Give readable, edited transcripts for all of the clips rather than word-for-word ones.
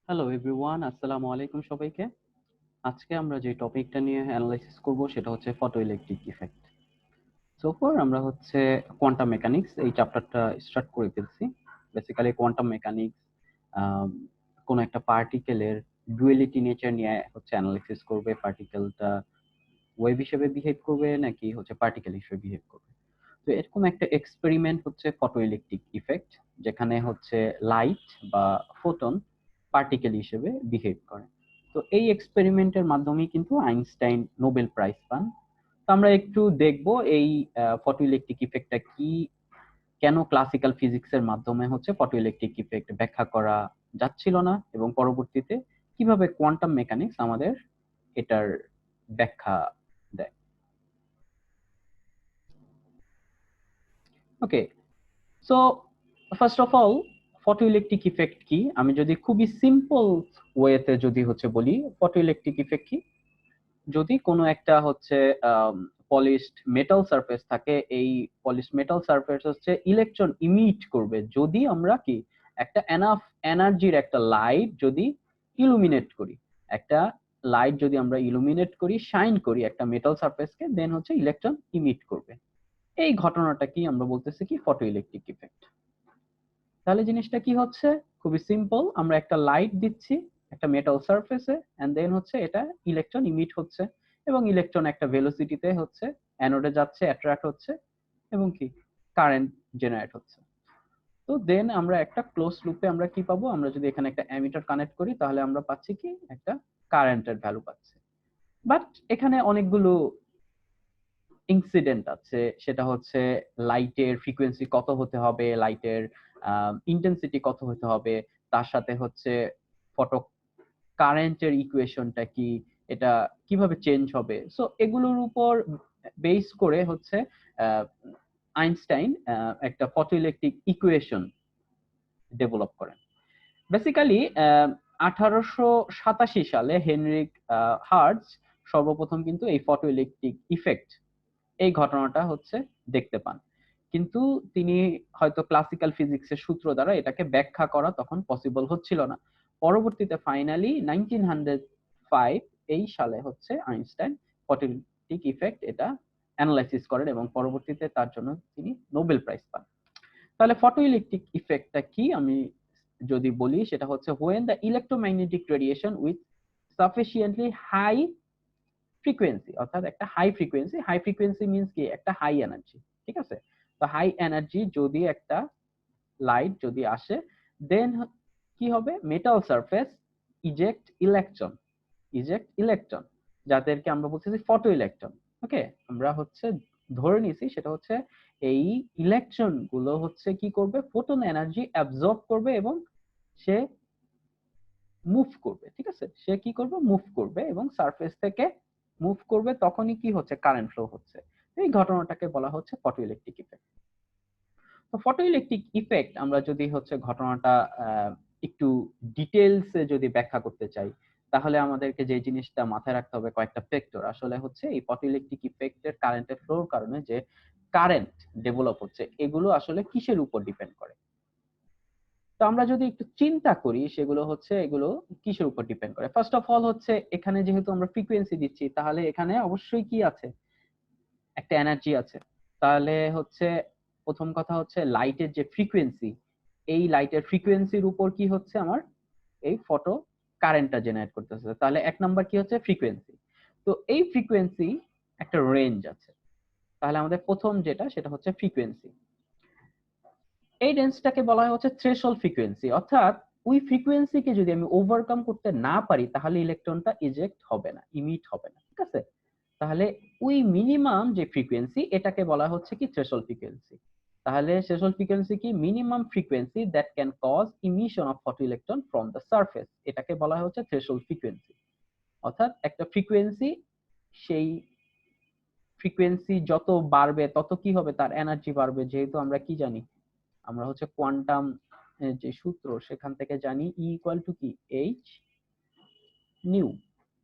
Hello everyone, আসসালামু আলাইকুম সবাইকে। আজকে আমরা যে টপিকটা নিয়ে অ্যানালাইসিস করব সেটা হচ্ছে ফটোইলেকট্রিক ইফেক্ট। সো ফার আমরা হচ্ছে কোয়ান্টাম মেকানিক্স এই চ্যাপ্টারটা স্টার্ট করে ফেলছি। বেসিক্যালি কোয়ান্টাম মেকানিক্স কোন একটা পার্টিকেলের ডুয়ালিটি নেচার নিয়ে হচ্ছে অ্যানালাইসিস করবে। পার্টিকেলটা ওয়েভ হিসেবে বিহেভ করবে নাকি হচ্ছে পার্টিকেল হিসেবে বিহেভ করবে। তো এরকম একটা এক্সপেরিমেন্ট হচ্ছে ফটোইলেকট্রিক ইফেক্ট, যেখানে হচ্ছে লাইট বা ফোটন পার্টিকেল হিসেবে বিহেভ করে। তো এই এক্সপেরিমেন্টের মাধ্যমেই কিন্তু আইনস্টাইন নোবেল প্রাইজ পান। তো আমরা একটু দেখব এই ফটোইলেকট্রিক ইফেক্টটা কি, কেন ক্লাসিক্যাল ফিজিক্সের মাধ্যমে হচ্ছে ফটোইলেকট্রিক ইফেক্ট ব্যাখ্যা করা যাচ্ছিল না, এবং পরবর্তীতে কিভাবে কোয়ান্টাম মেকানিক্স আমাদের এটার ব্যাখ্যা দেয়। Okay, so first of all photoelectric effect কি, আমি যদি খুবই সিম্পল ওয়েতে যদি হচ্ছে বলি ফটোইলেকট্রিক ইফেক্ট কি। যদি কোনো একটা হচ্ছে পলিশড মেটাল সারফেস থাকে, এই পলিশড মেটাল সারফেস হচ্ছে ইলেকট্রন ইমিট করবে যদি আমরা কি একটা এনাফ এনার্জির একটা লাইট যদি ইলুমিনেট করি, একটা লাইট যদি আমরা ইলুমিনেট করি, শাইন করি একটা মেটাল সারফেসকে, দেন হচ্ছে ইলেকট্রন ইমিট করবে। এই ঘটনাটা কি আমরা বলতেছি কি ফটোইলেকট্রিক ইফেক্ট। তাহলে জিনিসটা কি হচ্ছে, খুবই সিম্পল, আমরা একটা লাইট দিচ্ছি একটা মেটাল সারফেসে, এন্ড দেন হচ্ছে এটা ইলেকট্রন ইমিট হচ্ছে, এবং ইলেকট্রন একটা ভেলোসিটিতে হচ্ছে অ্যানোডে যাচ্ছে, অ্যাট্রাক্ট হচ্ছে, এবং কি কারেন্ট জেনারেট হচ্ছে। তো দেন আমরা একটা ক্লোজ লুপে আমরা কি পাবো, আমরা যদি এখানে একটা অ্যামিটার কানেক্ট করি তাহলে আমরা পাচ্ছি কি একটা কারেন্টের ভ্যালু পাচ্ছি। বাট এখানে অনেকগুলো ইনসিডেন্ট আছে, সেটা হচ্ছে লাইটের ফ্রিকোয়েন্সি কত হতে হবে, লাইটের ইন্টেন্সিটি কত হতে হবে, তার সাথে হচ্ছে ফটো কারেন্টের ইকুয়েশনটা কি, এটা কিভাবে চেঞ্জ হবে। সো এগুলোর উপর বেস করে হচ্ছে আইনস্টাইন একটা ফটোইলেকট্রিক ইকুয়েশন ডেভেলপ করেন। বেসিক্যালি 1887 সালে হেনরিক হার্টজ সর্বপ্রথম কিন্তু এই ফটোইলেকট্রিক ইফেক্ট এই ঘটনাটা হচ্ছে দেখতে পান, কিন্তু তিনি হয়তো ক্লাসিক্যাল ফিজিক্সের সূত্র দ্বারা এটাকে ব্যাখ্যা করা তখন পসিবল হচ্ছিল না। পরবর্তীতে ফাইনালি 1905 এই সালে হচ্ছে আইনস্টাইন ফটোইলেকট্রিক ইফেক্ট এটা অ্যানালাইসিস করেন, এবং পরবর্তীতে তার জন্য তিনি নোবেল প্রাইজ পান। তাহলে ফটোইলেকট্রিক ইফেক্টটা কি আমি যদি বলি, সেটা হচ্ছে when the electromagnetic radiation with sufficiently high frequency, অর্থাৎ একটা হাই ফ্রিকোয়েন্সি মিন্স কি একটা হাই এনার্জি, ঠিক আছে। তো হাই এনার্জি যদি একটা লাইট যদি আসে, দেন কি হবে, মেটাল সারফেস ইজেক্ট ইলেকট্রন, যাদেরকে আমরা বলতেছি ফটো ইলেকট্রন। ওকে, আমরা হচ্ছে ধরে নিছি সেটা হচ্ছে এই ইলেকট্রন গুলো হচ্ছে কি করবে, ফোটন এনার্জি অ্যাবজর্ব করবে এবং সে মুভ করবে, ঠিক আছে, সে কি করবে মুভ করবে এবং সারফেস থেকে মুভ করবে, তখনই কি হচ্ছে কারেন্ট ফ্লো হচ্ছে। এই ঘটনাটাকে বলা হচ্ছে ফটোইলেকট্রিক ইফেক্ট। তো ফটোইলেকট্রিক ইফেক্ট আমরা যদি হচ্ছে ঘটনাটা একটু ডিটেলসে যদি ব্যাখ্যা করতে চাই, তাহলে আমাদেরকে যে জিনিসটা মাথায় রাখতে হবে কয়েকটা ফ্যাক্টর। আসলে হচ্ছে এই ফটোইলেকট্রিক ইফেক্টের কারেন্টের ফ্লোর কারণে যে কারেন্ট ডেভেলপ হচ্ছে, এগুলো আসলে কিসের উপর ডিপেন্ড করে। তো আমরা যদি একটু চিন্তা করি সেগুলো হচ্ছে এগুলো কিসের উপর ডিপেন্ড করে। ফার্স্ট অফ অল হচ্ছে এখানে যেহেতু আমরা ফ্রিকোয়েন্সি দিচ্ছি, তাহলে এখানে অবশ্যই কি আছে, একটা এনার্জি আছে। তাহলে হচ্ছে প্রথম কথা হচ্ছে লাইটের যে ফ্রিকোয়েন্সি, এই লাইটের ফ্রিকোয়েন্সির উপর কি হচ্ছে আমার এই ফটো কারেন্টটা জেনারেট করতেছে। তাহলে এক নাম্বার কি হচ্ছে ফ্রিকোয়েন্সি। তো এই ফ্রিকোয়েন্সি একটা রেঞ্জ আছে, তাহলে আমাদের প্রথম যেটা সেটা হচ্ছে ফ্রিকোয়েন্সি। এই রেঞ্জটাকে বলা হয় হচ্ছে থ্রেশহোল্ড ফ্রিকোয়েন্সি, অর্থাৎ ওই ফ্রিকোয়েন্সিকে যদি আমি ওভারকাম করতে না পারি তাহলে ইলেকট্রনটা ইজেক্ট হবে না, ইমিট হবে না, ঠিক আছে। তাহলে ওই মিনিমাম যে ফ্রিকোয়েন্সি এটাকে বলা হচ্ছে কি থ্রেশহোল্ড ফ্রিকোয়েন্সি। তাহলে থ্রেশহোল্ড ফ্রিকোয়েন্সি কি minimum frequency that can cause emission of photoelectron from the surface, এটাকে বলা হচ্ছে থ্রেশহোল্ড ফ্রিকোয়েন্সি। অর্থাৎ একটা ফ্রিকোয়েন্সি, সেই ফ্রিকোয়েন্সি যত বাড়বে তত কি হবে, তার এনার্জি বাড়বে। যেহেতু আমরা কি জানি, আমরা হচ্ছে কোয়ান্টাম যে সূত্র সেখান থেকে জানি ই ইকুয়াল টু কি এইচ নিউ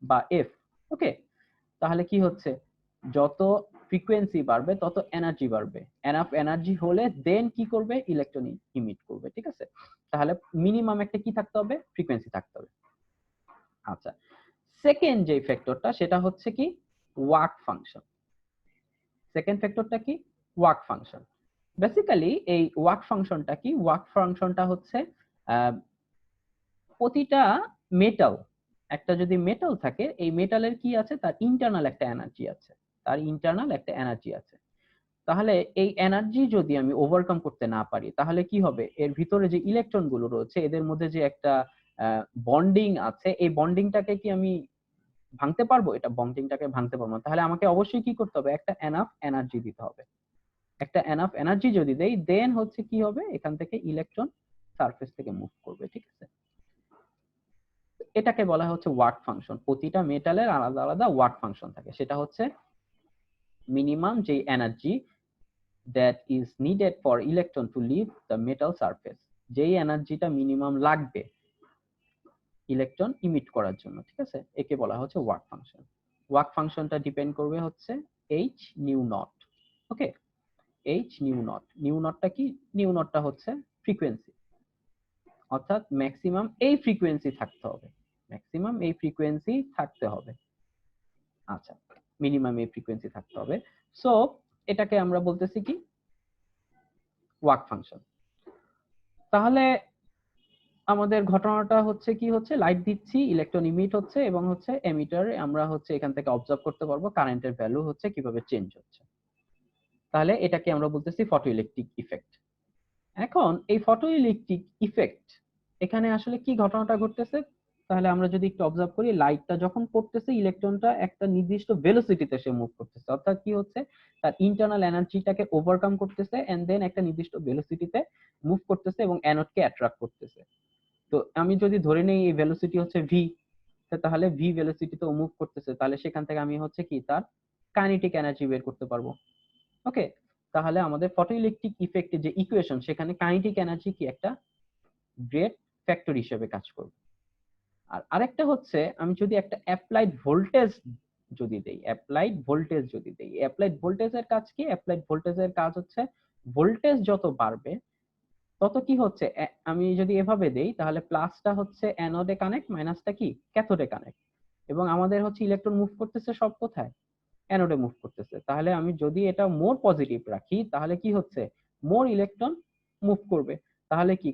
বা এফ। ওকে, তাহলে কি হচ্ছে, যত ফ্রিকোয়েন্সি বাড়বে তত এনার্জি বাড়বে, এনাফ এনার্জি হলে দেন কি করবে ইলেকট্রন ইমিট করবে, ঠিক আছে। তাহলে মিনিমাম একটা কি থাকতে হবে, ফ্রিকোয়েন্সি থাকতে হবে। আচ্ছা, সেকেন্ড যে ফ্যাক্টরটা সেটা হচ্ছে কি ওয়ার্ক ফাংশন। সেকেন্ড ফ্যাক্টরটা কি ওয়ার্ক ফাংশন। বেসিক্যালি এই ওয়ার্ক ফাংশনটা কি, ওয়ার্ক ফাংশনটা হচ্ছে প্রতিটা মেটাল, একটা যদি মেটাল থাকে এই মেটালের কি আছে, তার ইন্টারনাল একটা এনার্জি আছে, তার ইন্টারনাল একটা এনার্জি আছে। তাহলে এই এনার্জি যদি আমি ওভারকাম করতে না পারি তাহলে কি হবে, এর ভিতরে যে ইলেকট্রন গুলো রয়েছে এদের মধ্যে যে একটা বন্ডিং আছে, এই বন্ডিংটাকে কি আমি ভাঙতে পারবো? এটা বন্ডিংটাকে ভাঙতে পারবো না। তাহলে আমাকে অবশ্যই কি করতে হবে, একটা এনাফ এনার্জি দিতে হবে। একটা এনাফ এনার্জি যদি দেই দেন হচ্ছে কি হবে, এখান থেকে ইলেকট্রন সারফেস থেকে মুভ করবে, ঠিক আছে। এটাকে বলা হচ্ছে ওয়ার্ক ফাংশন। প্রতিটা মেটালের আলাদা আলাদা ওয়ার্ক ফাংশন থাকে, সেটা হচ্ছে মিনিমাম যে energy that is needed for electron to leave the metal surface, যেই এনার্জিটা মিনিমাম লাগবে ইলেকট্রন ইমিট করার জন্য, ঠিক আছে, একে বলা হচ্ছে ওয়ার্ক ফাংশন। ওয়ার্ক ফাংশনটা ডিপেন্ড করবে হচ্ছে H new not. Okay, H new not, new নটটা কি, নিউ নটটা হচ্ছে ফ্রিকোয়েন্সি, অর্থাৎ ম্যাক্সিমাম এই ফ্রিকোয়েন্সি থাকতে হবে, ম্যাক্সিমাম এই ফ্রিকোয়েন্সি থাকতে হবে। আচ্ছা, মিনিমাম এই ফ্রিকোয়েন্সি থাকতে হবে। সো এটাকে আমরা বলতেছি কি ওয়ার্ক ফাংশন। তাহলে আমাদের ঘটনাটা হচ্ছে কি, হচ্ছে লাইট দিচ্ছি, ইলেকট্রন ইমিট হচ্ছে এবং হচ্ছে এমিটার আমরা হচ্ছে এখান থেকে অবজার্ভ করতে পারবো কারেন্টের ভ্যালু হচ্ছে কিভাবে চেঞ্জ হচ্ছে। তাহলে এটাকে আমরা বলতেছি ফটোইলেকট্রিক ইফেক্ট। এখন এই ফটোইলেকট্রিক ইফেক্ট এখানে আসলে কি ঘটনাটা ঘটতেছে, তাহলে আমরা যদি একটু অবজার্ভ করি, লাইটটা যখন পড়তেছে ইলেকট্রনটা একটা নির্দিষ্ট ভেলোসিটিতে সে মুভ করতেছে, অর্থাৎ কি হচ্ছে তার ইন্টারনাল এনার্জিটাকে ওভারকাম করতেছে এন্ড দেন একটা নির্দিষ্ট ভেলোসিটিতে মুভ করতেছে এবং অ্যানোডকে অ্যাট্রাক্ট করতেছে। তো আমি যদি ধরে নেই এই ভেলোসিটি হচ্ছে ভি, তাহলে ভি ভেলোসিটিতে ও মুভ করতেছে, তাহলে সেখান থেকে আমি হচ্ছে কি তার কাইনেটিক এনার্জি বের করতে পারবো। ওকে, তাহলে আমাদের ফটোইলেকট্রিক ইফেক্টের যে ইকুয়েশন সেখানে কাইনেটিক এনার্জি কি একটা গ্রেট ফ্যাক্টর হিসেবে কাজ করবে। আর আরেকটা হচ্ছে আমি যদি একটা অ্যাপ্লাইড ভোল্টেজ যদি দেই, অ্যাপ্লাইড ভোল্টেজ যদি দেই, অ্যাপ্লাইড ভোল্টেজের কাজ কি, অ্যাপ্লাইড ভোল্টেজের কাজ হচ্ছে ভোল্টেজ যত বাড়বে তত কি হচ্ছে, আমি যদি এভাবে দেই তাহলে প্লাসটা হচ্ছে অ্যানোডে কানেক্ট, মাইনাসটা কি ক্যাথোডে কানেক্ট, এবং আমাদের হচ্ছে ইলেকট্রন মুভ করতেছে সব কোথায়, অ্যানোডে মুভ করতেছে। তাহলে আমি যদি এটা মোর পজিটিভ রাখি তাহলে কি হচ্ছে, মোর ইলেকট্রন মুভ করবে, তাহলে কি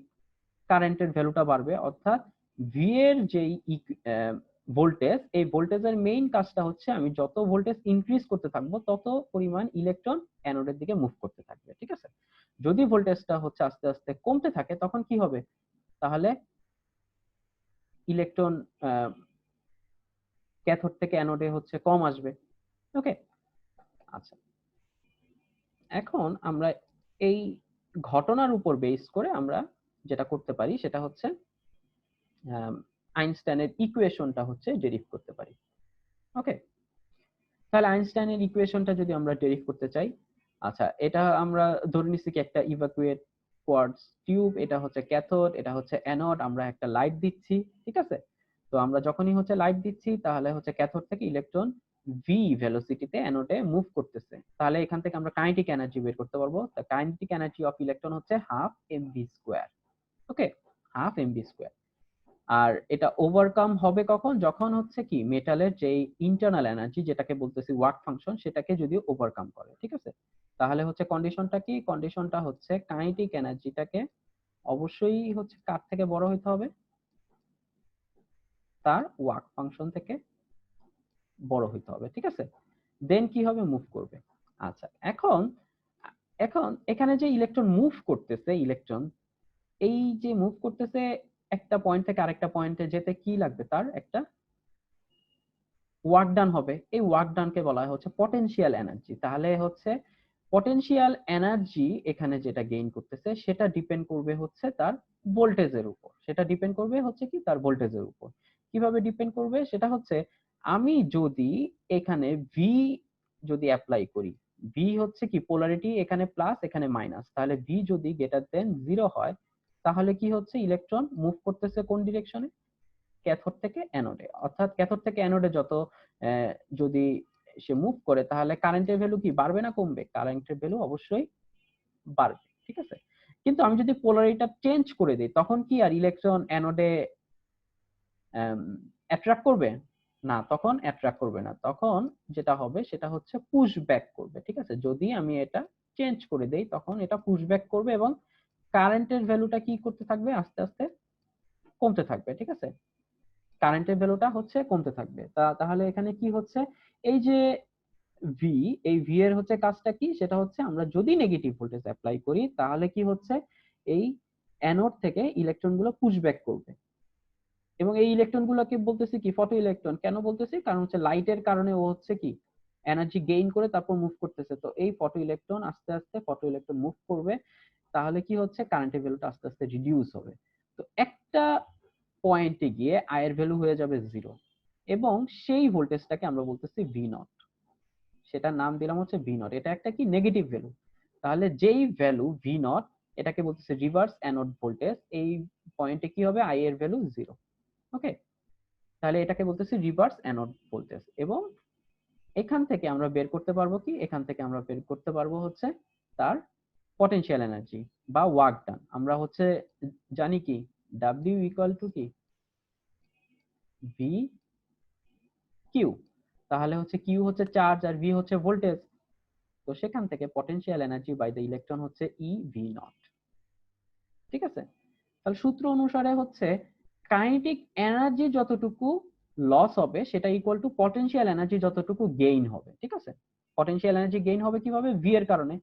কারেন্টের ভ্যালুটা বাড়বে, অর্থাৎ ভি এর যেই ভোল্টেজ, এই ভোল্টেজের মেইন কাজটা হচ্ছে আমি যত ভোল্টেজ ইনক্রিজ করতে থাকবো তত পরিমাণ ইলেকট্রন অ্যানোডের দিকে মুভ করতে থাকবে, ঠিক আছে। যদি ভোল্টেজটা হচ্ছে আস্তে আস্তে কমতে থাকে তখন কি হবে, তাহলে ইলেকট্রন ক্যাথোড থেকে অ্যানোডে হচ্ছে কম আসবে। ওকে, আচ্ছা, এখন আমরা এই ঘটনার উপর বেস করে আমরা যেটা করতে পারি সেটা হচ্ছে আইনস্টাইনের ইকুয়েশনটা হচ্ছে ডেরিভ করতে পারি। ওকে, তাহলে আইনস্টাইনের ইকুয়েশনটা যদি আমরা ডেরিভ করতে চাই, আচ্ছা এটা আমরা ধরে নিচ্ছি কি একটা ইভাকুয়েট কোয়ার্টজ টিউব, এটা হচ্ছে ক্যাথোড, এটা হচ্ছে অ্যানোড, আমরা একটা লাইট দিচ্ছি, ঠিক আছে। তো আমরা যখনই হচ্ছে লাইট দিচ্ছি তাহলে হচ্ছে ক্যাথোড থেকে ইলেকট্রন ভি ভেলোসিটিতে অ্যানোডে মুভ করতেছে, তাহলে এখান থেকে আমরা কাইনেটিক এনার্জি বের করতে পারবো। The kinetic energy of electron হচ্ছে হাফ এমভি স্কোয়ার। ওকে, হাফ এমভি স্কোয়ার। আর এটা ওভারকাম হবে কখন, যখন হচ্ছে কি মেটালের যে ইন্টারনাল এনার্জি যেটাকে বলতেছি ওয়ার্ক ফাংশন সেটাকে যদি ওভারকাম করে, ঠিক আছে। তাহলে হচ্ছে কন্ডিশনটা কি, কন্ডিশনটা হচ্ছে কাইনেটিক এনার্জিটাকে অবশ্যই হচ্ছে কার থেকে বড় হইতে হবে, তার ওয়ার্ক ফাংশন থেকে বড় হইতে হবে, ঠিক আছে। দেন কি হবে, মুভ করবে। আচ্ছা, এখন এখন এখানে যে ইলেকট্রন মুভ করতেছে, ইলেকট্রন এই যে মুভ করতেছে একটা পয়েন্ট থেকে আরেকটা পয়েন্টে যেতে কি লাগবে, তার একটা ওয়ার্ক ডান হবে, এই ওয়ার্ক ডানকে বলা হয় হচ্ছে পটেনশিয়াল এনার্জি। তাহলে হচ্ছে পটেনশিয়াল এনার্জি এখানে যেটা গেইন করতেছে সেটা ডিপেন্ড করবে হচ্ছে তার ভোল্টেজের উপর, সেটা ডিপেন্ড করবে হচ্ছে কি তার ভোল্টেজের উপর। কিভাবে ডিপেন্ড করবে, সেটা হচ্ছে আমি যদি এখানে ভি যদি অ্যাপ্লাই করি, ভি হচ্ছে কি পোলারিটি, এখানে প্লাস এখানে মাইনাস, তাহলে ভি যদি গ্রেটার দেন 0 হয় তাহলে কি হচ্ছে ইলেকট্রন মুভ করতেছে কোন ডিরেকশনে, ক্যাথোড থেকে অ্যানোডে। অর্থাৎ ক্যাথোড থেকে অ্যানোডে যত যদি সে মুভ করে তাহলে কারেন্টের ভ্যালু কি বাড়বে না কমবে, কারেন্টের ভ্যালু অবশ্যই বাড়বে, ঠিক আছে। কিন্তু আমি যদি পোলারিটিটা চেঞ্জ করে দিই তখন কি আর ইলেকট্রন অ্যানোডে অ্যাট্রাক্ট করবে না, তখন অ্যাট্রাক্ট করবে না, তখন যেটা হবে সেটা হচ্ছে পুশ ব্যাক করবে। ঠিক আছে, যদি আমি এটা চেঞ্জ করে দেই তখন এটা পুশ ব্যাক করবে এবং কারেন্টের ভ্যালুটা কি করতে থাকবে, আস্তে আস্তে কমতে থাকবে। ঠিক আছে, কারেন্টের ভ্যালুটা হচ্ছে কমতে থাকবে। তাহলে এখানে কি হচ্ছে, এই যে ভি, এই ভি এর হচ্ছে কাজটা কি, সেটা হচ্ছে আমরা যদি নেগেটিভ ভোল্টেজ অ্যাপ্লাই করি তাহলে কি হচ্ছে, এই অ্যানোড থেকে ইলেকট্রন গুলো পুশ ব্যাক করবে। এবং এই ইলেকট্রন গুলোকে বলতেছি কি ফটো ইলেকট্রন। কেন বলতেছি, কারণ হচ্ছে লাইটের কারণে ও হচ্ছে কি এনার্জি গেইন করে তারপর মুভ করতেছে। তো এই ফটো ইলেকট্রন আস্তে আস্তে ফটো ইলেকট্রন মুভ করবে, তাহলে কি হচ্ছে কারেন্টের ভ্যালুটা আস্তে আস্তে রিডিউস হবে। তো একটা পয়েন্টে গিয়ে আই এর ভ্যালু হয়ে যাবে 0 এবং সেই ভোল্টেজটাকে আমরা বলতেছি ভি নট। সেটার নাম দিলাম হচ্ছে ভি নট। এটা একটা কি নেগেটিভ ভ্যালু। তাহলে যেই ভ্যালু ভি নট, এটাকে বলতেছে রিভার্স অ্যানোড ভোল্টেজ। এই পয়েন্টে কি হবে, আই এর ভ্যালু 0। ওকে, তাহলে এটাকে বলতেছি রিভার্স অ্যানোড ভোল্টেজ। এবং এখান থেকে আমরা বের করতে পারবো কি, এখান থেকে আমরা বের করতে পারবো হচ্ছে তার পটেনশিয়াল এনার্জি বা ওয়ার্ক ডান। আমরা হচ্ছে জানি কি ডাব্লিউ ইকুয়াল টু কি ভি কিউ। তাহলে হচ্ছে কিউ হচ্ছে চার্জ আর ভি হচ্ছে ভোল্টেজ। তো সেখান থেকে potential energy by the electron হচ্ছে ই ভি নট। ঠিক আছে, তাহলে সূত্র অনুসারে হচ্ছে কাইনেটিক এনার্জি যতটুকু লস হবে সেটা ইকুয়াল টু পটেনশিয়াল এনার্জি যতটুকু গেইন হবে। ঠিক আছে, পটেনশিয়াল এনার্জি গেইন হবে কিভাবে, ভি এর কারণে।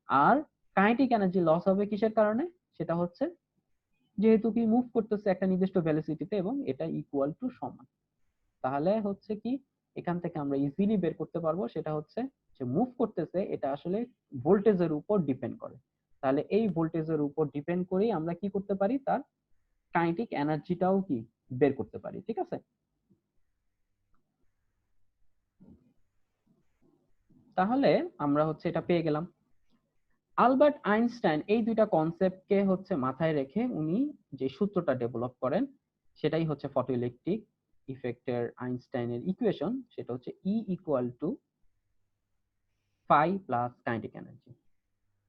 আর কাইনেটিক এনার্জি লস হবে কিসের কারণে, সেটা হচ্ছে যেহেতু কি মুভ করতেছে একটা নির্দিষ্ট ভেলোসিটিতে এবং এটা ইকুয়াল টু সমান। তাহলে হচ্ছে কি এখান থেকে আমরা ইজিলি বের করতে পারবো, সেটা হচ্ছে যে মুভ করতেছে এটা আসলে ভোল্টেজের উপর ডিপেন্ড করে। তাহলে এই ভোল্টেজের উপর ডিপেন্ড করেই আমরা কি করতে পারি, তার কাইনেটিক এনার্জিটাও কি বের করতে পারি। ঠিক আছে, তাহলে আমরা হচ্ছে এটা পেয়ে গেলাম। আলবার্ট আইনস্টাইন এই দুইটা কনসেপ্টকে হচ্ছে মাথায় রেখে উনি যে সূত্রটা ডেভেলপ করেন সেটাই হচ্ছে ফটোইলেকট্রিক ইফেক্টের আইনস্টাইনের ইকুয়েশন। সেটা হচ্ছে E equal to phi plus kinetic energy.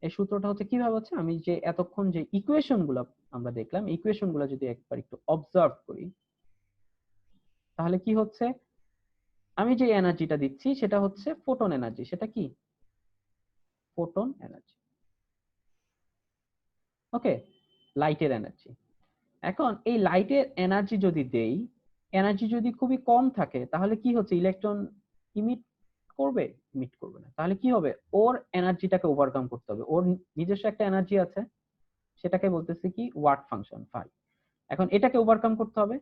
এই সূত্রটা হচ্ছে কিভাবে হচ্ছে, আমি যে এতক্ষণ যে ইকুয়েশন গুলো আমরা দেখলাম, ইকুয়েশন গুলো যদি একবার একটু অবজার্ভ করি তাহলে কি হচ্ছে, আমি যে এনার্জিটা দিচ্ছি সেটা হচ্ছে ফোটন এনার্জি। সেটা কি ফোটন এনার্জি। ওকে, লাইটের এনার্জি। এখন এই লাইটের এনার্জি যদি দেই, এনার্জি যদি খুবই কম থাকে তাহলে কি হচ্ছে, ইলেকট্রন ইমিট করবে, ইমিট করবে না। তাহলে কি হবে, ওর এনার্জিটাকে ওভারকাম করতে হবে। ওর নিজস্ব একটা এনার্জি আছে, সেটাকে বলতেছি কি ওয়াট ফাংশন ফাই। এখন এটাকে ওভারকাম করতে হবে,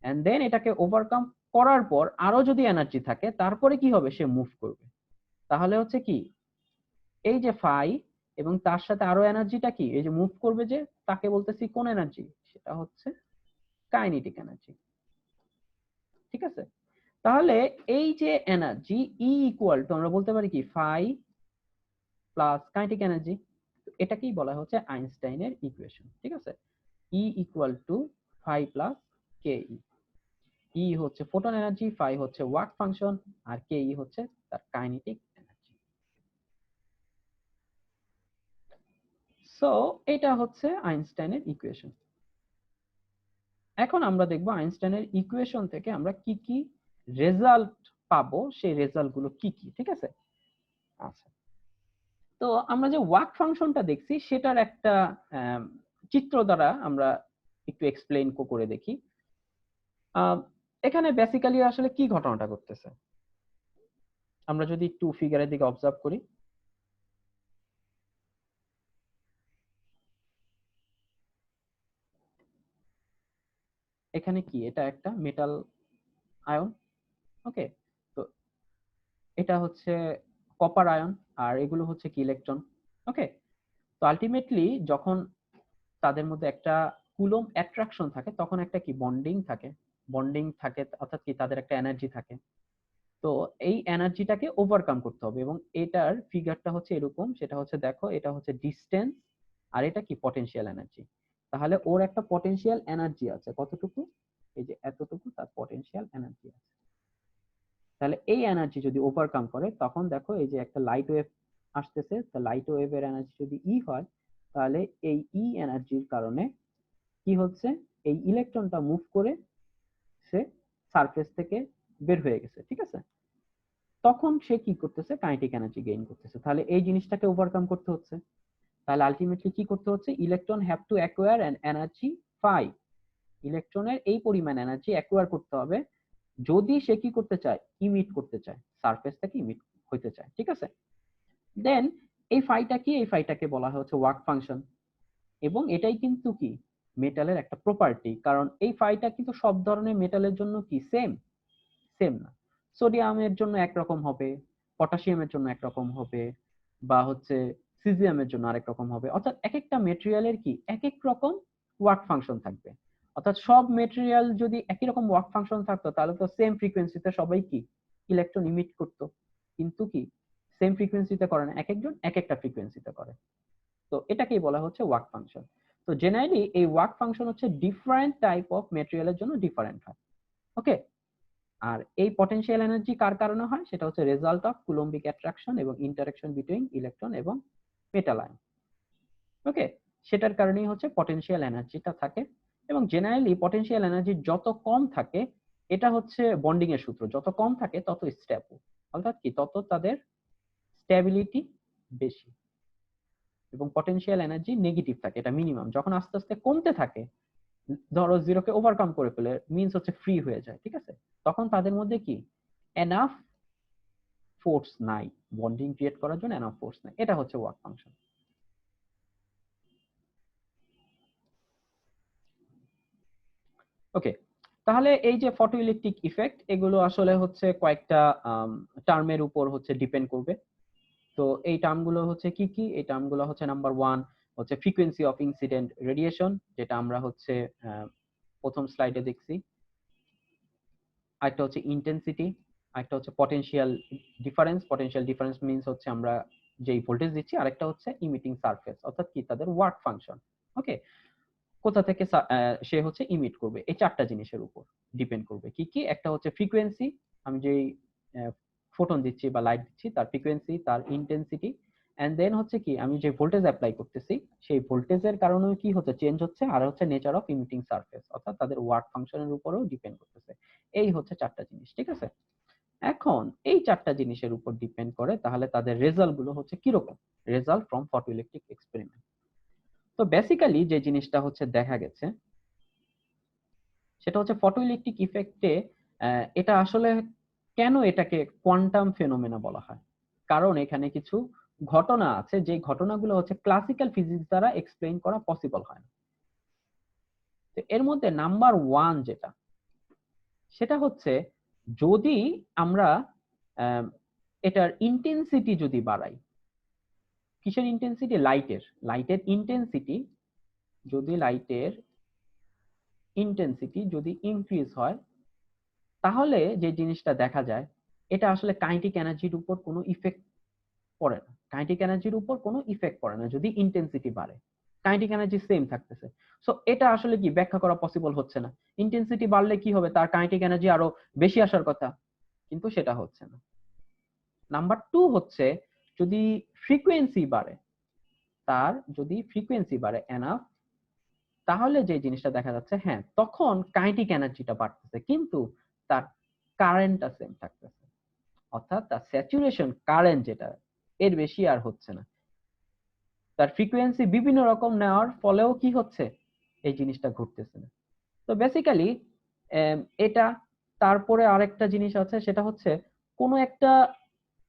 এন্ড দেন এটাকে ওভারকাম করার পর আরো যদি এনার্জি থাকে তারপরে কি হবে, সে মুভ করবে। তাহলে হচ্ছে কি এই যে ফাই এবং তার সাথে আরো এনার্জিটা কি, এই যে মুভ করবে যে, তাকে বলতেছি কোন এনার্জি, সেটা হচ্ছে কাইনেটিক এনার্জি। ঠিক আছে, তাহলে এই যে এনার্জি ই ইকুয়াল টু আমরা বলতে পারি কি ফাই প্লাস কাইনেটিক এনার্জি। এটাকেই বলা হচ্ছে আইনস্টাইনের ইকুয়েশন। ঠিক আছে, E equal to phi plus K E. E হচ্ছে ফোটন এনার্জি, ফাই হচ্ছে ওয়ার্ক ফাংশন, আর কে ই হচ্ছে তার কাইনেটিক এনার্জি। সো এটা হচ্ছে আইনস্টাইনের ইকুয়েশন। এখন আমরা দেখব আইনস্টাইনের ইকুয়েশন থেকে আমরা কি কি রেজাল্ট পাবো, সেই রেজাল্ট গুলো কি কি। ঠিক আছে, আচ্ছা, তো আমরা যে ওয়ার্ক ফাংশনটা দেখছি সেটার একটা চিত্র দ্বারা আমরা একটু এক্সপ্লেইন করে দেখি। এখানে বেসিক্যালি আসলে কি ঘটনাটা ঘটতেছে, আমরা যদি একটু ফিগারের দিকে অবজার্ভ করি, এখানে কি এটা একটা মেটাল আয়ন। ওকে, তো এটা হচ্ছে কপার আয়ন, আর এগুলো হচ্ছে কি ইলেকট্রন। ওকে, তো আলটিমেটলি যখন তাদের মধ্যে একটা কুলম্ব অ্যাট্রাকশন থাকে তখন একটা কি বন্ডিং থাকে, বন্ডিং থাকে অর্থাৎ কি তাদের একটা এনার্জি থাকে। তো এই এনার্জিটাকে ওভারকাম করতে হবে এবং এটার ফিগারটা হচ্ছে এরকম। সেটা হচ্ছে দেখো, এটা হচ্ছে ডিসটেন্স আর এটা কি পটেনশিয়াল এনার্জি। তাহলে ওর একটা পটেনশিয়াল এনার্জি আছে কতটুকু, এই যে এতটুকু তার পটেনশিয়াল এনার্জি আছে। তাহলে এই এনার্জি যদি ওভারকাম করে তখন দেখো এই যে একটা লাইট ওয়েভ আসতেছে, তো লাইট ওয়েভের এনার্জি যদি ই হয় তাহলে এই ই এনার্জির কারণে কি হচ্ছে, এই ইলেকট্রনটা মুভ করে সে সারফেস থেকে বের হয়ে গেছে, ঠিক আছে? তখন সে কি করতেছে, কাইনেটিক এনার্জি গেইন করতেছে। তাহলে এই জিনিসটাকে ওভারকাম করতে হচ্ছে। তাহলে আলটিমেটলি কি করতে হচ্ছে, electron have to acquire an energy 5, ইলেকট্রনের এই পরিমাণ এনার্জি অ্যাকোয়ার করতে হবে যদি সে কি করতে চায়, ইমিট করতে চায়, সারফেস থেকে ইমিট হইতে চায়, ঠিক আছে? দেন এই ফাইটা কি, এই ফাইটাকে বলা হচ্ছে ওয়ার্ক ফাংশন, এবং এটাই কিন্তু কি মেটালের একটা প্রপার্টি, কারণ এই ফাইটা কিন্তু সব ধরনের মেটালের জন্য কি সেম, সেম না। সোডিয়ামের জন্য একরকম হবে, পটাশিয়ামের জন্য একরকম হবে, বা হচ্ছে সিজিয়ামের জন্য আরেক রকম হবে। অর্থাৎ এক একটা মেটেরিয়ালের কি এক এক রকম ওয়ার্ক ফাংশন থাকবে। অর্থাৎ সব মেটেরিয়াল যদি একই রকম ওয়ার্ক ফাংশন থাকতো তাহলে তো সেম ফ্রিকোয়েন্সিতে সবাই কি ইলেকট্রন ইমিট করতো, কিন্তু কি সেম ফ্রিকোয়েন্সিতে করে না, এক একজন এক একটা ফ্রিকোয়েন্সিতে করে। তো এটাকেই বলা হচ্ছে ওয়ার্ক ফাংশন। তো জেনারেলি এই ওয়ার্ক ফাংশন হচ্ছে ডিফারেন্ট টাইপ অফ মেটেরিয়ালের জন্য ডিফারেন্ট হয়। ওকে, আর এই পটেনশিয়াল এনার্জি কার কারণে হয়, সেটা হচ্ছে রেজাল্ট অফ কুলম্বিক অ্যাট্রাকশন এবং ইন্টারঅ্যাকশন বিটুইন ইলেকট্রন এবং মেটাল আয়ন। ওকে, সেটার কারণেই হচ্ছে পটেনশিয়াল এনার্জিটা থাকে। এবং জেনারেলি পটেনশিয়াল এনার্জি যত কম থাকে, এটা হচ্ছে বন্ডিং এর সূত্র, যত কম থাকে তত স্টেবল, অর্থাৎ কি তত তাদের স্টেবিলিটি বেশি। এবং পটেনশিয়াল এনার্জি নেগেটিভ থাকে, এটা মিনিমাম। যখন আস্তে আস্তে কমতে থাকে, ধরো জিরোকে ওভারকাম করে ফেলে, মিন্স হচ্ছে ফ্রি হয়ে যায়, ঠিক আছে? তখন তাদের মধ্যে কি এনাফ ফোর্স নাই, বন্ডিং ক্রিয়েট করার জন্য এনাফ ফোর্স নাই। এটা হচ্ছে ওয়ার্ক ফাংশন। ওকে, তাহলে এই যে ফটো ইলেকট্রিক ইফেক্ট, এগুলো আসলে হচ্ছে কয়েকটা টার্মের উপর হচ্ছে ডিপেন্ড করবে। তো এই টার্মগুলো হচ্ছে কি কি, এই টার্মগুলো হচ্ছে নাম্বার 1 হচ্ছে ফ্রিকোয়েন্সি অফ ইনসিডেন্ট রেডিয়েশন, যেটা আমরা হচ্ছে প্রথম স্লাইডে দেখছি। আরেকটা হচ্ছে ইন্টেন্সিটি, আরেকটা হচ্ছে potential difference. Potential difference means হচ্ছে আমরা যেই ভোল্টেজ দিচ্ছি। আরেকটা হচ্ছে ইমিটিং সারফেস, অর্থাৎ কি তাদের ওয়ার্ক ফাংশন। ওকে, কোথা থেকে সে হচ্ছে ইমিট করবে, এই চারটা জিনিসের উপর ডিপেন্ড করবে। কি কি, একটা হচ্ছে ফ্রিকোয়েন্সি, আমি যেই ফোটন দিচ্ছি বা লাইট দিচ্ছি তার ফ্রিকোয়েন্সি, তার ইন্টেন্সিটি, এন্ড দেন হচ্ছে কি আমি যে ভোল্টেজ অ্যাপ্লাই করতেছি সেই ভোল্টেজের কারণেও কি হচ্ছে চেঞ্জ হচ্ছে, আর হচ্ছে নেচার অফ ইমিটিং সারফেস, অর্থাৎ তাদের ওয়ার্ক ফাংশনের উপরও ডিপেন্ড করতেছে। এই হচ্ছে চারটা জিনিস, ঠিক আছে? এখন এই চারটা জিনিসের উপর ডিপেন্ড করে তাহলে তাদের রেজাল্ট গুলো হচ্ছে কিরকম, রেজাল্ট ফ্রম ফটোইলেকট্রিক এক্সপেরিমেন্ট। তো বেসিক্যালি যে জিনিসটা হচ্ছে দেখা গেছে সেটা হচ্ছে ফটোইলেকট্রিক ইফেক্টে এটা আসলে কেন এটাকে কোয়ান্টাম ফেনোমেনা বলা হয়, কারণ এখানে কিছু ঘটনা আছে যে ঘটনাগুলো হচ্ছে ক্লাসিক্যাল ফিজিক্স দ্বারা এক্সপ্লেইন করা পসিবল হয় না। তো এর মধ্যে নাম্বার 1 যেটা, সেটা হচ্ছে যদি আমরা এটার ইন্টেন্সিটি যদি বাড়াই। কিসের ইন্টেন্সিটি, লাইটের, লাইটের ইন্টেন্সিটি, যদি লাইটের ইন্টেন্সিটি যদি ইনক্রিজ হয়, তাহলে যে জিনিসটা দেখা যায়, এটা আসলে কাইনেটিক এনার্জির উপর কোনো ইফেক্ট পড়ে না। কাইনেটিক এনার্জির উপর কোনো ইফেক্ট পড়ে না যদি ইন্টেন্সিটি বাড়ে, কাইনেটিক এনার্জি সেম থাকতেছে। সো এটা আসলে কি ব্যাখ্যা করা পসিবল হচ্ছে না। ইন্টেন্সিটি বাড়লে কি হবে, তার কাইনেটিক এনার্জি আরো বেশি আসার কথা, কিন্তু সেটা হচ্ছে না। নাম্বার 2 হচ্ছে যদি ফ্রিকোয়েন্সি বাড়ে, তার যদি ফ্রিকোয়েন্সি বাড়ে এনাফ, তাহলে যে জিনিসটা দেখা যাচ্ছে, হ্যাঁ তখন কাইনেটিক এনার্জিটা বাড়তেছে কিন্তু তার কারেন্টটা সেম থাকতেছে, অর্থাৎ তার স্যাচুরেশন কারেন্ট যেটা এর বেশি আর হচ্ছে না। তার ফ্রিকোয়েন্সি বিভিন্ন রকম নেওয়ার ফলেও কি হচ্ছে, এই জিনিসটা ঘটতেছে না। তো বেসিক্যালি এটা, তারপরে আরেকটা জিনিস আছে, সেটা হচ্ছে কোনো একটা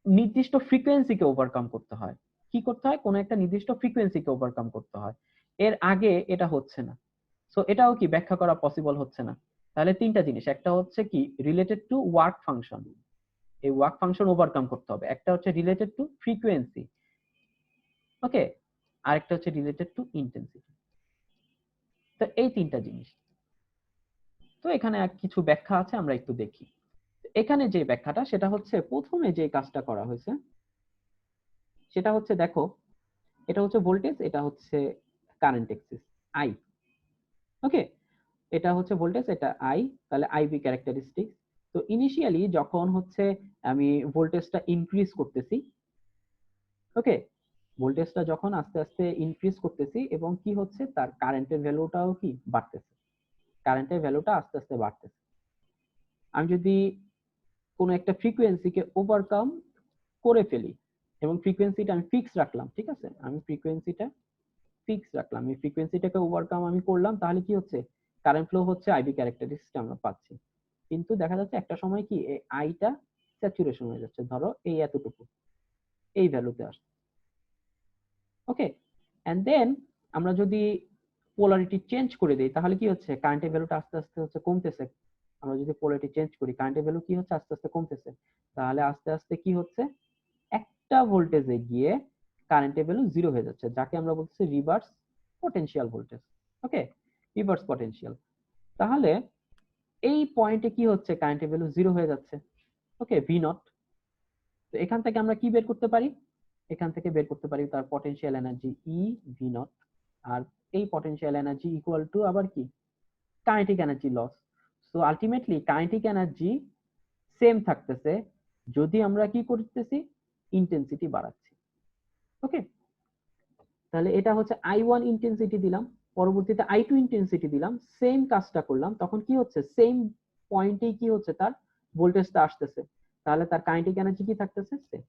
নির্দিষ্ট ফ্রিকোয়েন্সিকে ওভারকাম করতে হয়। কি করতে হয়, কোনো একটা নির্দিষ্ট ফ্রিকোয়েন্সিকে ওভারকাম করতে হয়, এর আগে এটা হচ্ছে না। সো এটাও কি ব্যাখ্যা করা পসিবল হচ্ছে না। তাহলে তিনটা জিনিস, একটা হচ্ছে কি রিলেটেড টু ওয়ার্ক ফাংশন, এই ওয়ার্ক ফাংশন ওভারকাম করতে হবে। একটা হচ্ছে রিলেটেড টু ফ্রিকোয়েন্সি, ওকে, আরেকটা হচ্ছে রিলেটেড টু ইন্টেন্সিটি। তো এই তিনটা জিনিস। তো এখানে কিছু ব্যাখ্যা আছে, আমরা একটু দেখি। এখানে যে ব্যাখ্যাটা, সেটা হচ্ছে প্রথমে যে কাজটা করা হয়েছে সেটা হচ্ছে দেখো, এটা হচ্ছে ভোল্টেজ, এটা হচ্ছে কারেন্ট এক্সিস আই। ওকে, এটা হচ্ছে ভোল্টেজ, এটা আই, তাহলে আইভি ক্যারেক্টারিস্টিক্স। তো ইনিশিয়ালি যখন হচ্ছে আমি ভোল্টেজটা ইনক্রিজ করতেছি, ওকে, ভোল্টেজটা যখন আস্তে আস্তে ইনক্রিজ করতেছি এবং কি হচ্ছে তার কারেন্টের ভ্যালুটাও কি বাড়তেছে, কারেন্টের ভ্যালুটা আস্তে আস্তে বাড়তেছে। আমি যদি কোনো একটা ফ্রিকোয়েন্সিকে ওভারকাম করে ফেলি এবং ফ্রিকোয়েন্সিটা আমি ফিক্স রাখলাম, ঠিক আছে, আমি ফ্রিকোয়েন্সিটা ফিক্স রাখলাম, এই ফ্রিকোয়েন্সিটাকে ওভারকাম আমি করলাম, তাহলে কি হচ্ছে, কারেন্ট ফ্লো হচ্ছে, আইভি ক্যারেক্টারিস্টিক আমরা পাচ্ছি। কিন্তু দেখা যাচ্ছে একটা সময় কি এই আইটা স্যাচুরেশন হয়ে যাচ্ছে, ধরো এই এতটুকু, এই ভ্যালুতে আসছে। ওকে, এন্ড দেন আমরা যদি পোলারিটি চেঞ্জ করে দিই তাহলে কি হচ্ছে, কারেন্টের ভ্যালুটা আস্তে আস্তে হচ্ছে কমতেছে। আমরা যদি পোলারিটি চেঞ্জ করি কারেন্টের ভ্যালু কি হচ্ছে, আস্তে আস্তে কমতেছে। তাহলে আস্তে আস্তে কি হচ্ছে, একটা ভোল্টেজে গিয়ে কারেন্টের ভ্যালু জিরো হয়ে যাচ্ছে, যাকে আমরা বলতেছি রিভার্স পটেনশিয়াল ভোল্টেজ। ওকে, রিভার্স পটেনশিয়াল। তাহলে এই পয়েন্টে কি হচ্ছে, কারেন্টের ভ্যালু জিরো হয়ে যাচ্ছে। ওকে, ভি নট। তো এখান থেকে আমরা কি বের করতে পারি, এখান থেকে বের করতে পারি তার potential energy E V naught, আর এই পটেনশিয়াল এনার্জি ইকুয়াল টু আবার কি, kinetic energy loss. So ultimately kinetic energy same থাকতেছে যদি আমরা কি করতেছি, ইন্টেন্সিটি বাড়াচ্ছি। ওকে, তাহলে এটা হচ্ছে I1 ইন্টেন্সিটি দিলাম, পরবর্তীতে I2 ইন্টেন্সিটি দিলাম, সেম কাজটা করলাম, তখন কি হচ্ছে, সেম পয়েন্টেই কি হচ্ছে, তার ভোল্টেজটা আসতেছে, তাহলে তার কাইনেটিক এনার্জি কি থাকতেছে, সেম,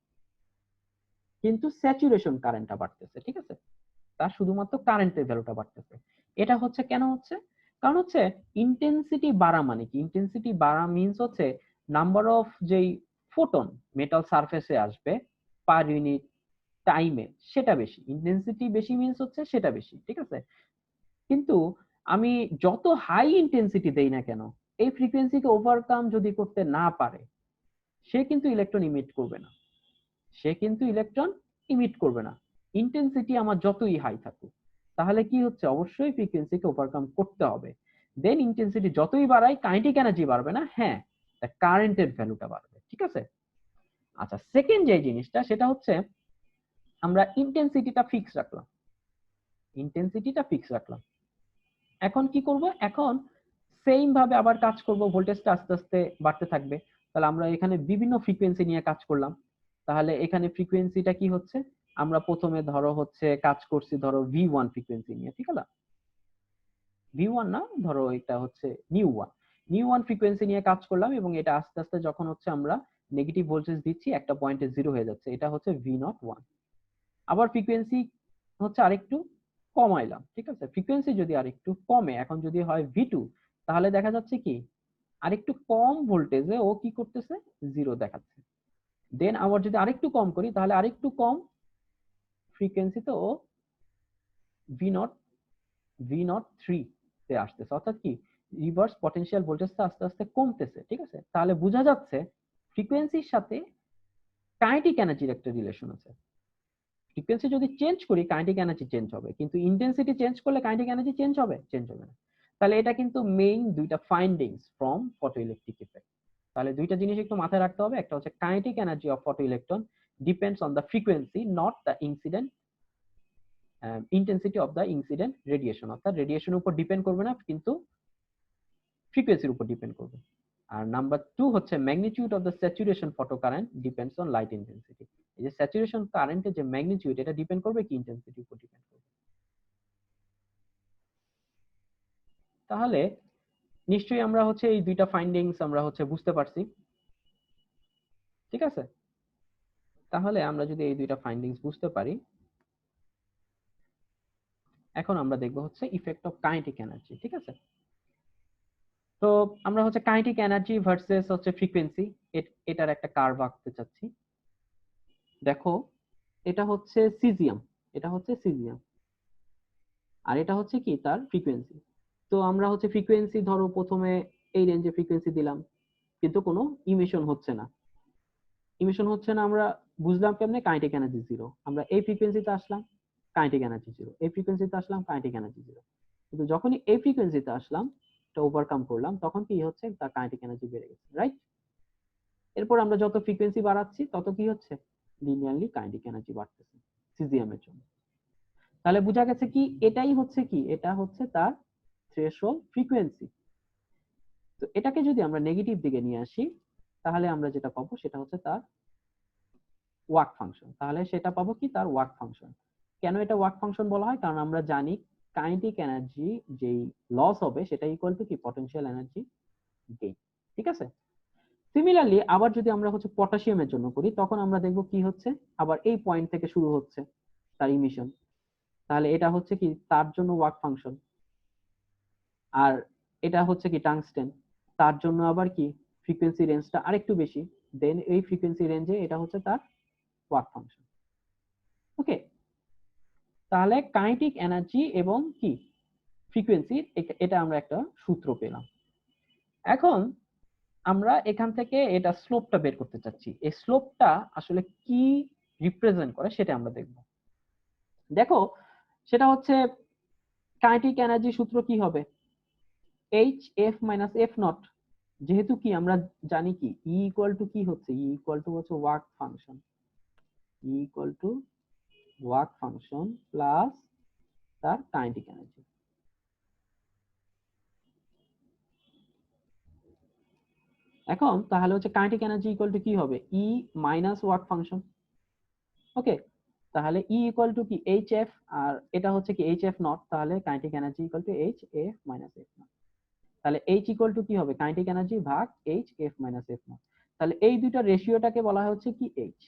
কিন্তু স্যাচুরেশন কারেন্টটা বাড়তেছে। ঠিক আছে, তার শুধুমাত্র কারেন্টের ভ্যালুটা বাড়তেছে। এটা হচ্ছে কেন হচ্ছে, কারণ হচ্ছে ইন্টেন্সিটি বাড়া মানে কি, ইন্টেন্সিটি বাড়া মিন্স হচ্ছে নাম্বার অফ যেই ফোটন মেটাল সারফেসে আসবে পার ইউনিট টাইমে সেটা বেশি, ইন্টেন্সিটি বেশি মিন্স হচ্ছে সেটা বেশি। ঠিক আছে, কিন্তু আমি যত হাই ইন্টেন্সিটি দেই না কেন, এই ফ্রিকোয়েন্সিকে ওভারকাম যদি করতে না পারে, সে কিন্তু ইলেকট্রন ইমিট করবে না, সে কিন্তু ইলেকট্রন ইমিট করবে না, ইন্টেন্সিটি আমার যতই হাই থাকুক। তাহলে কি হচ্ছে, অবশ্যই ফ্রিকোয়েন্সিকে ওভারকাম করতে হবে। দেন ইন্টেন্সিটি যতই বাড়াই কাইনেটিক এনার্জি বাড়বে না, হ্যাঁ কারেন্টের ভ্যালুটা বাড়বে। ঠিক আছে, আচ্ছা সেকেন্ড যে জিনিসটা সেটা হচ্ছে আমরা ইন্টেন্সিটিটা ফিক্স রাখলাম, ইন্টেন্সিটিটা ফিক্স রাখলাম, এখন কি করব, এখন সেম ভাবে আবার কাজ করব, ভোল্টেজটা আস্তে আস্তে বাড়তে থাকবে। তাহলে আমরা এখানে বিভিন্ন ফ্রিকোয়েন্সি নিয়ে কাজ করলাম, তাহলে এখানে ফ্রিকোয়েন্সিটা কি হচ্ছে, আমরা প্রথমে ধরো হচ্ছে কাজ করছি ধরো V1 ফ্রিকোয়েন্সি নিয়ে, ঠিক আছে, V1 না, ধরো এটা হচ্ছে নিউ 1, নিউ 1 ফ্রিকোয়েন্সি নিয়ে কাজ করলাম, এবং এটা আস্তে আস্তে যখন হচ্ছে আমরা নেগেটিভ ভোল্টেজ দিচ্ছি একটা পয়েন্টে জিরো হয়ে যাচ্ছে, এটা হচ্ছে V01। আবার ফ্রিকোয়েন্সি হচ্ছে আরেকটু কমাইলাম, ঠিক আছে, ফ্রিকোয়েন্সি যদি আরেকটু কমে, এখন যদি হয় V2, তাহলে দেখা যাচ্ছে কি আরেকটু কম ভোল্টেজে ও কি করতেছে, জিরো দেখাচ্ছে। দেন আবার যদি আরেকটু কম করি তাহলে আরেকটু কম ফ্রিকোয়েন্সিতে ও V0 V03 তে আসতেছে, অর্থাৎ কি রিভার্স পটেনশিয়াল ভোল্টেজটা আস্তে আস্তে কমতেছে। ঠিক আছে, তাহলে বোঝা যাচ্ছে ফ্রিকোয়েন্সির সাথে কাইনেটিক এনার্জির একটা রিলেশন আছে। ফ্রিকোয়েন্সি যদি চেঞ্জ করি কাইনেটিক এনার্জি চেঞ্জ হবে, কিন্তু ইন্টেন্সিটি চেঞ্জ করলে কাইনেটিক এনার্জি চেঞ্জ হবে, চেঞ্জ হবে না। তাহলে এটা কিন্তু মেইন দুইটা ফাইন্ডিংস ফ্রম ফটোইলেকট্রিক ইফেক্ট। তাহলে দুইটা জিনিস একটু মাথায় রাখতে হবে, একটা হচ্ছে kinetic energy of photoelectron depends on the frequency, not the incident intensity of the incident radiation, অর্থাৎ রেডিয়েশনের উপর ডিপেন্ড করবে না, কিন্তু ফ্রিকোয়েন্সির উপর ডিপেন্ড করবে। আর নাম্বার 2 হচ্ছে magnitude of the saturation photo current depends on light intensity. এই যে স্যাচুরেশন কারেন্টের যে ম্যাগনিটিউড, এটা ডিপেন্ড করবে কি ইন্টেন্সিটির উপর ডিপেন্ড করবে। তাহলে নিশ্চয়ই আমরা হচ্ছে এই দুইটা ফাইন্ডিংস আমরা হচ্ছে বুঝতে পারছি। ঠিক আছে, তাহলে আমরা যদি এই দুইটা ফাইন্ডিংস বুঝতে পারি, এখন আমরা দেখব হচ্ছে ইফেক্ট অফ কাইনেটিক এনার্জি। ঠিক আছে, তো আমরা হচ্ছে কাইনেটিক এনার্জি ভার্সেস হচ্ছে ফ্রিকোয়েন্সি, এটার একটা কার্ভ আঁকতে চাচ্ছি। দেখো এটা হচ্ছে সিজিয়াম, এটা হচ্ছে সিজিয়াম, আর এটা হচ্ছে কি তার ফ্রিকোয়েন্সি। তো আমরা হচ্ছে ফ্রিকোয়েন্সি ধরো প্রথমে এই রেঞ্জে ফ্রিকোয়েন্সি দিলাম, কিন্তু কোনো ইমিশন হচ্ছে না, ইমিশন হচ্ছে না, আমরা বুঝলাম কেমনে, কাইনেটিক এনার্জি জিরো। আমরা এই ফ্রিকোয়েন্সিতে আসলাম, কাইনেটিক এনার্জি জিরো, এই ফ্রিকোয়েন্সিতে আসলাম, কাইনেটিক এনার্জি জিরো। কিন্তু যখনই এই ফ্রিকোয়েন্সিতে আসলাম, এটা ওভারকাম করলাম, তখন কি হচ্ছে, তার কাইনেটিক এনার্জি বেড়ে গেছে, রাইট। এরপর আমরা যত ফ্রিকোয়েন্সি বাড়াচ্ছি তত কি হচ্ছে, লিনিয়ারলি কাইনেটিক এনার্জি বাড়তেছে সিজিএম এর জন্য। তাহলে বোঝা গেছে কি, এটাই হচ্ছে কি, এটা হচ্ছে তার থ্রেশহোল্ড ফ্রিকোয়েন্সি। তো এটাকে যদি আমরা নেগেটিভ দিকে নিয়ে আসি, তাহলে আমরা যেটা পাবো সেটা হচ্ছে তার ওয়ার্ক ফাংশন। তাহলে সেটা পাবো কি, তার ওয়ার্ক ফাংশন। কেন এটা ওয়ার্ক ফাংশন বলা হয়, কারণ আমরা জানি কাইনেটিক এনার্জি যেই লস হবে সেটা ইকুয়াল টু কি, পটেনশিয়াল এনার্জি গেইন। ঠিক আছে, সিমিলারলি আবার যদি আমরা হচ্ছে পটাশিয়ামের জন্য করি, তখন আমরা দেখব কি হচ্ছে, আবার এই পয়েন্ট থেকে শুরু হচ্ছে তার ইমিশন। তাহলে এটা হচ্ছে কি তার জন্য ওয়ার্ক ফাংশন। আর এটা হচ্ছে কি টাংস্টেন, তার জন্য আবার কি ফ্রিকোয়েন্সি রেঞ্জটা আরেকটু বেশি, দেন এই ফ্রিকোয়েন্সি রেঞ্জে এটা হচ্ছে তার ওয়ার্ক ফাংশন। ওকে, তাহলে কাইনেটিক এনার্জি এবং কি ফ্রিকোয়েন্সি, এটা আমরা একটা সূত্র পেলাম। এখন আমরা এখান থেকে এটা স্লোপটা বের করতে চাচ্ছি। এই স্লোপটা আসলে কি রিপ্রেজেন্ট করে সেটা আমরা দেখব। দেখো, সেটা হচ্ছে কাইনেটিক এনার্জি সূত্র কি হবে, H F minus F not. যেহেতু কি আমরা জানি কি ই ইকুয়াল টু কি হচ্ছে, ই ইকুয়াল টু হচ্ছে work function, E equal to work function plus তার কাইনেটিক এনার্জি। এখন তাহলে হচ্ছে কাইনেটিক এনার্জি ইকুয়াল টু কি হবে, ই মাইনাস ওয়ার্ক ফাংশন। ওকে, তাহলে ই ইকুয়াল টু কি এইচ এফ, আর এটা হচ্ছে কি এইচ এফ নট, তাহলে kinetic energy equal two H F minus F not. তাহলে এইচ ইকুয়াল টু কি হবে, কাইনেটিক এনার্জি ভাগ H F minus F not. তাহলে এই দুইটা রেশিওটাকে বলা হচ্ছে কি এইচ।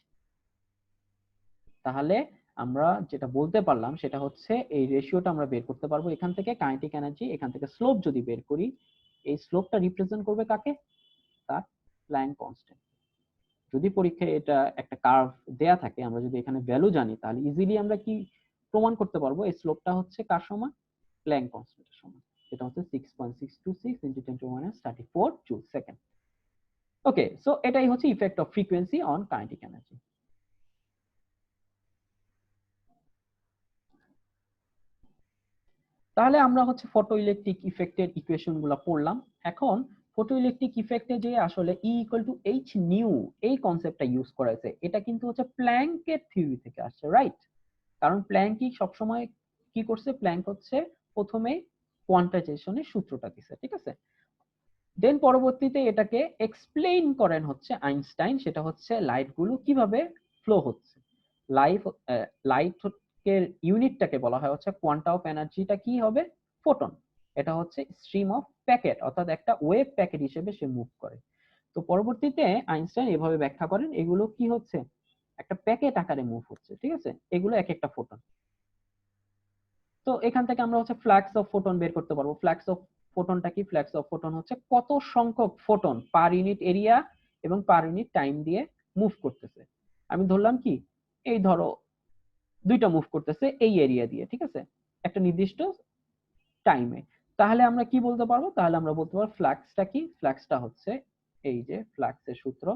তাহলে আমরা যেটা বলতে পারলাম সেটা হচ্ছে এই রেশিওটা আমরা বের করতে পারবো এখান থেকে, কাইনেটিক এনার্জি এখান থেকে স্লোপ যদি বের করি, এই স্লোপটা রিপ্রেজেন্ট করবে কাকে, তার প্ল্যাঙ্ক কনস্ট্যান্ট। যদি পরীক্ষায় এটা একটা কার্ভ দেয়া থাকে, আমরা যদি এখানে ভ্যালু জানি, তাহলে ইজিলি আমরা কি প্রমাণ করতে পারবো এই স্লোপটা হচ্ছে কার সমান, প্ল্যাঙ্ক কনস্ট্যান্টের সমান। এটা হচ্ছে 6.626 × 10⁻34 জুল সেকেন্ড। ওকে, সো এটাই হচ্ছে effect of frequency on kinetic energy. তাহলে আমরা হচ্ছে ফটো ইলেকট্রিক ইফেক্টের ইকুয়েশন গুলা পড়লাম। এখন ফটো ইলেকট্রিক ইফেক্টে যে আসলে ই ইকুয়াল টু এইচ নিউ এই কনসেপ্টটা ইউজ করা হয়েছে, এটা কিন্তু হচ্ছে প্ল্যাঙ্কের থিওরি থেকে আসছে, রাইট? কারণ প্ল্যাঙ্কই সবসময় কি করছে, প্ল্যাঙ্ক হচ্ছে প্রথমে কোয়ান্টাইজেশনের সূত্রটা দিছে, ঠিক আছে? দেন পরবর্তীতে এটাকে এক্সপ্লেইন করেন হচ্ছে আইনস্টাইন, সেটা হচ্ছে লাইট গুলো কিভাবে ফ্লো হচ্ছে। লাইট এর ইউনিটটাকে বলা হয় হচ্ছে কোয়ান্টা অফ এনার্জিটা কি হবে, ফোটন। এটা হচ্ছে স্ট্রিম অফ প্যাকেট, অর্থাৎ একটা ওয়েভ প্যাকেট হিসেবে সে মুভ করে। তো পরবর্তীতে আইনস্টাইন এভাবে ব্যাখ্যা করেন এগুলো কি হচ্ছে, একটা প্যাকেট আকারে মুভ হচ্ছে, ঠিক আছে? এগুলো এক একটা ফোটন। তো এখান থেকে আমরা হচ্ছে ফ্লাক্স অফ ফোটন বের করতে পারবো। ফ্লাক্স অফ ফোটনটা কি, ফ্লাক্স অফ ফোটন হচ্ছে কত সংখ্যক ফোটন পার ইউনিট এরিয়া এবং পার ইউনিট টাইম দিয়ে মুভ করতেছে। আমি ধরলাম কি, এই ধরো দুইটা মুভ করতেছে এই এরিয়া দিয়ে, ঠিক আছে, একটা নির্দিষ্ট টাইমে। তাহলে আমরা কি বলতে পারবো, তাহলে আমরা বলতে পারবো ফ্লাক্সটা কি, ফ্লাক্সটা হচ্ছে এই যে ফ্লাক্সের সূত্র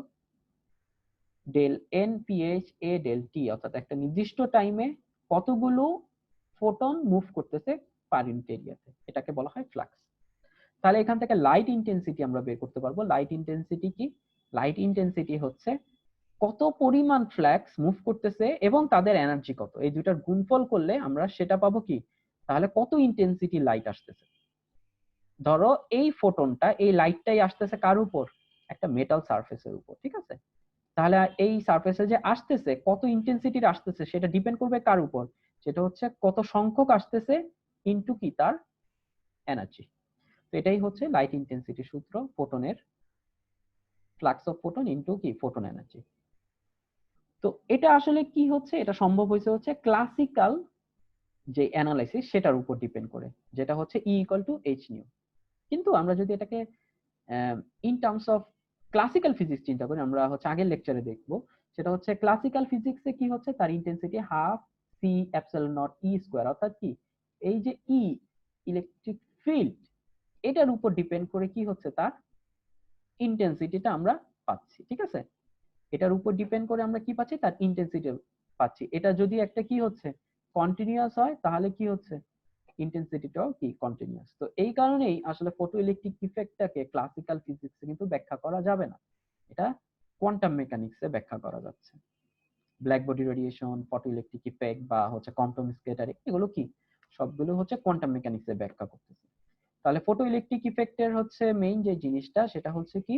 del N PH A del T, অর্থাৎ একটা নির্দিষ্ট টাইমে কতগুলো ফোটন মুভ করতেছে পার ইউনিট এরিয়াতে, এটাকে বলা হয় ফ্লাক্স। তাহলে এখান থেকে লাইট ইন্টেন্সিটি আমরা বের করতে পারবো। লাইট ইন্টেন্সিটি কি, লাইট ইন্টেন্সিটি হচ্ছে কত পরিমাণ ফ্লাক্স মুভ করতেছে এবং তাদের এনার্জি কত, এই দুইটার গুণফল করলে আমরা সেটা পাবো কি, তাহলে কত ইন্টেন্সিটি লাইট আসতেছে। ধরো এই ফোটনটা, এই লাইটটাই আসতেছে কার উপর, একটা মেটাল সারফেসের উপর, ঠিক আছে? তাহলে এই সারফেসে যে আসতেছে কত ইন্টেন্সিটির আসতেছে সেটা ডিপেন্ড করবে কার উপর, সেটা হচ্ছে কত সংখ্যক আসতেছে ইনটু কি তার এনার্জি। তো এটাই হচ্ছে লাইট ইন্টেন্সিটি সূত্র, ফোটনের ফ্লাক্স অফ ফোটন ইনটু কি ফোটন এনার্জি। তো এটা আসলে কি হচ্ছে, এটা সম্ভব হয়েছে হচ্ছে ক্লাসিক্যাল যে অ্যানালাইসিস সেটার উপর ডিপেন্ড করে, যেটা হচ্ছে E equal two H new. কিন্তু আমরা যদি এটাকে in terms of classical physics চিন্তা করি, আমরা হচ্ছে আগের লেকচারে দেখবো, সেটা হচ্ছে ক্লাসিক্যাল ফিজিক্সে কি হচ্ছে, তার intensity half C epsilon naught E square, অর্থাৎ কি এই যে ই ইলেকট্রিক ফিল্ড, এটার উপর ডিপেন্ড করে কি হচ্ছে তার ইন্টেন্সিটিটা আমরা পাচ্ছি, ঠিক আছে? এটার উপর ডিপেন্ড করে আমরা কি পাচ্ছি, তার ইন্টেন্সিটি পাচ্ছি। এটা যদি একটা কি হচ্ছে কন্টিনিউয়াস হয়, তাহলে কি হচ্ছে ইন্টেন্সিটিটাও কি কন্টিনিউয়াস। তো এই কারণেই আসলে ফটো ইলেকট্রিক ইফেক্টটাকে ক্লাসিক্যাল ফিজিক্সে কিন্তু ব্যাখ্যা করা যাবে না, এটা কোয়ান্টাম মেকানিক্সে ব্যাখ্যা করা যাচ্ছে। Black body radiation, photo electric effect বা হচ্ছে কোয়ান্টাম স্ক্যাটারিং, এগুলো কি সবগুলো হচ্ছে কোয়ান্টাম মেকানিক্সে ব্যাখ্যা করতেছে। তাহলে ফটো ইলেকট্রিক ইফেক্টের হচ্ছে মেইন যে জিনিসটা সেটা হচ্ছে কি,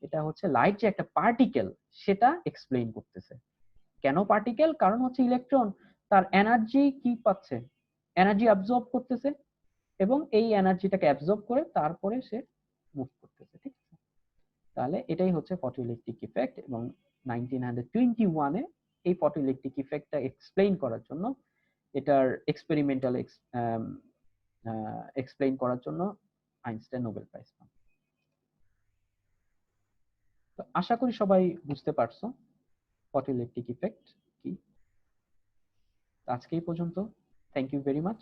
এটা হচ্ছে লাইট যে একটা পার্টিকেল সেটা এক্সপ্লেইন করতেছে। কেন পার্টিকেল, কারণ হচ্ছে ইলেকট্রন তার এনার্জি কি পাচ্ছে, এনার্জি অ্যাবজর্ব করতেছে এবং এই এনার্জিটাকে অ্যাবজর্ব করে তারপরে সে মুভ করতেছে, ঠিক আছে? তাহলে এটাই হচ্ছে ফটোইলেকট্রিক ইফেক্ট, এবং 1921 এ এই ফটোইলেকট্রিক ইফেক্টটা এক্সপ্লেইন করার জন্য, এটার এক্সপেরিমেন্টাল এক্সপ্লেইন করার জন্য আইনস্টাইন নোবেল প্রাইজ পান। তো আশা করি সবাই বুঝতে পারছো ফটোইলেকট্রিক ইফেক্ট কি। আজকে এই পর্যন্ত। Thank you very much.